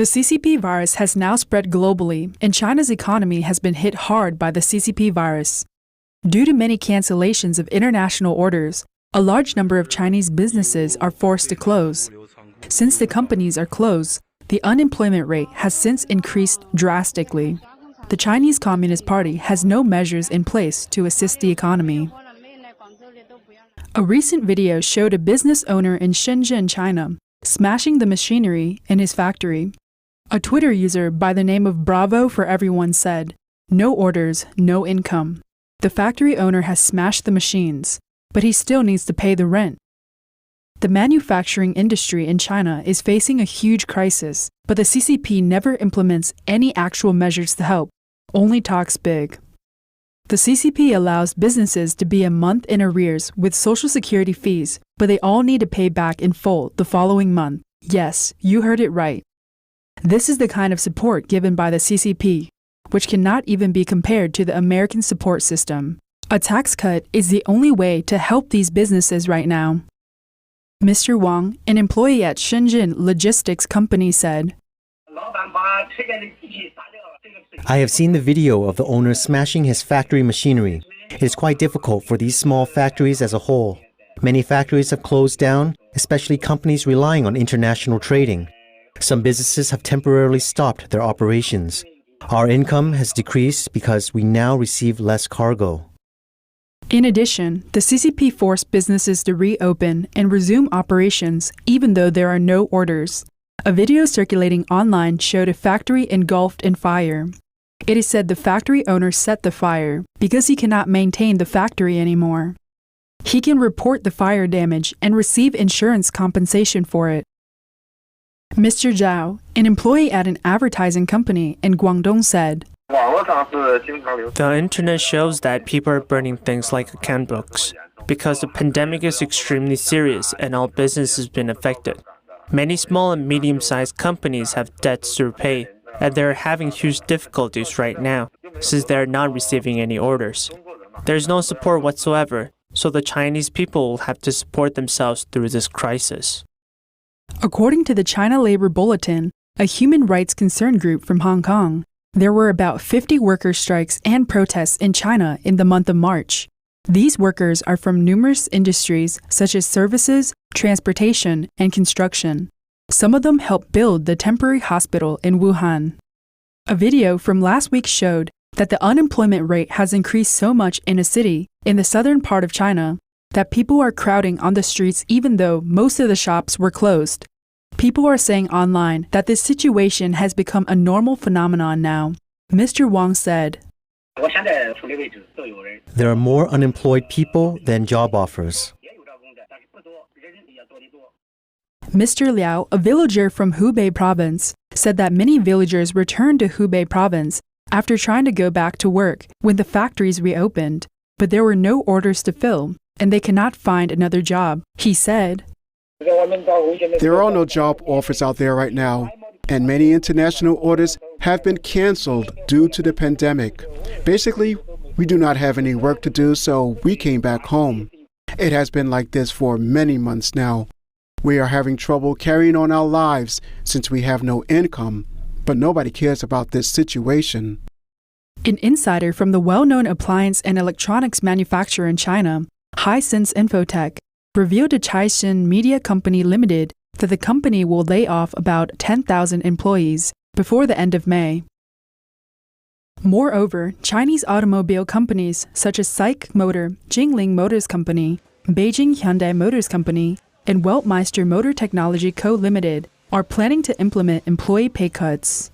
The CCP virus has now spread globally, and China's economy has been hit hard by the CCP virus. Due to many cancellations of international orders, a large number of Chinese businesses are forced to close. Since the companies are closed, the unemployment rate has since increased drastically. The Chinese Communist Party has no measures in place to assist the economy. A recent video showed a business owner in Shenzhen, China, smashing the machinery in his factory. A Twitter user by the name of Bravo for Everyone said, "No orders, no income. The factory owner has smashed the machines, but he still needs to pay the rent." The manufacturing industry in China is facing a huge crisis, but the CCP never implements any actual measures to help, only talks big. The CCP allows businesses to be a month in arrears with Social Security fees, but they all need to pay back in full the following month. Yes, you heard it right. This is the kind of support given by the CCP, which cannot even be compared to the American support system. A tax cut is the only way to help these businesses right now. Mr. Wang, an employee at Shenzhen Logistics Company, said, "I have seen the video of the owner smashing his factory machinery. It is quite difficult for these small factories as a whole. Many factories have closed down, especially companies relying on international trading. Some businesses have temporarily stopped their operations. Our income has decreased because we now receive less cargo." In addition, the CCP forced businesses to reopen and resume operations even though there are no orders. A video circulating online showed a factory engulfed in fire. It is said the factory owner set the fire because he cannot maintain the factory anymore. He can report the fire damage and receive insurance compensation for it. Mr. Zhao, an employee at an advertising company in Guangdong, said, "The internet shows that people are burning things like account books. Because the pandemic is extremely serious and all business has been affected. Many small and medium-sized companies have debts to repay, and they're having huge difficulties right now, since they're not receiving any orders. There's no support whatsoever, so the Chinese people will have to support themselves through this crisis." According to the China Labor Bulletin, a human rights concern group from Hong Kong, there were about 50 worker strikes and protests in China in the month of March. These workers are from numerous industries such as services, transportation, and construction. Some of them helped build the temporary hospital in Wuhan. A video from last week showed that the unemployment rate has increased so much in a city in the southern part of China that people are crowding on the streets even though most of the shops were closed. People are saying online that this situation has become a normal phenomenon now. Mr. Wang said, "There are more unemployed people than job offers." Mr. Liao, a villager from Hubei province, said that many villagers returned to Hubei province after trying to go back to work when the factories reopened, but there were no orders to fill, and they cannot find another job. He said, "There are no job offers out there right now, and many international orders have been canceled due to the pandemic. Basically, we do not have any work to do, so we came back home. It has been like this for many months now. We are having trouble carrying on our lives since we have no income, but nobody cares about this situation." An insider from the well-known appliance and electronics manufacturer in China, Hisense Infotech, revealed to Caixin Media Company Limited that the company will lay off about 10,000 employees before the end of May. Moreover, Chinese automobile companies such as SAIC Motor, Jingling Motors Company, Beijing Hyundai Motors Company, and Weltmeister Motor Technology Co. Limited are planning to implement employee pay cuts.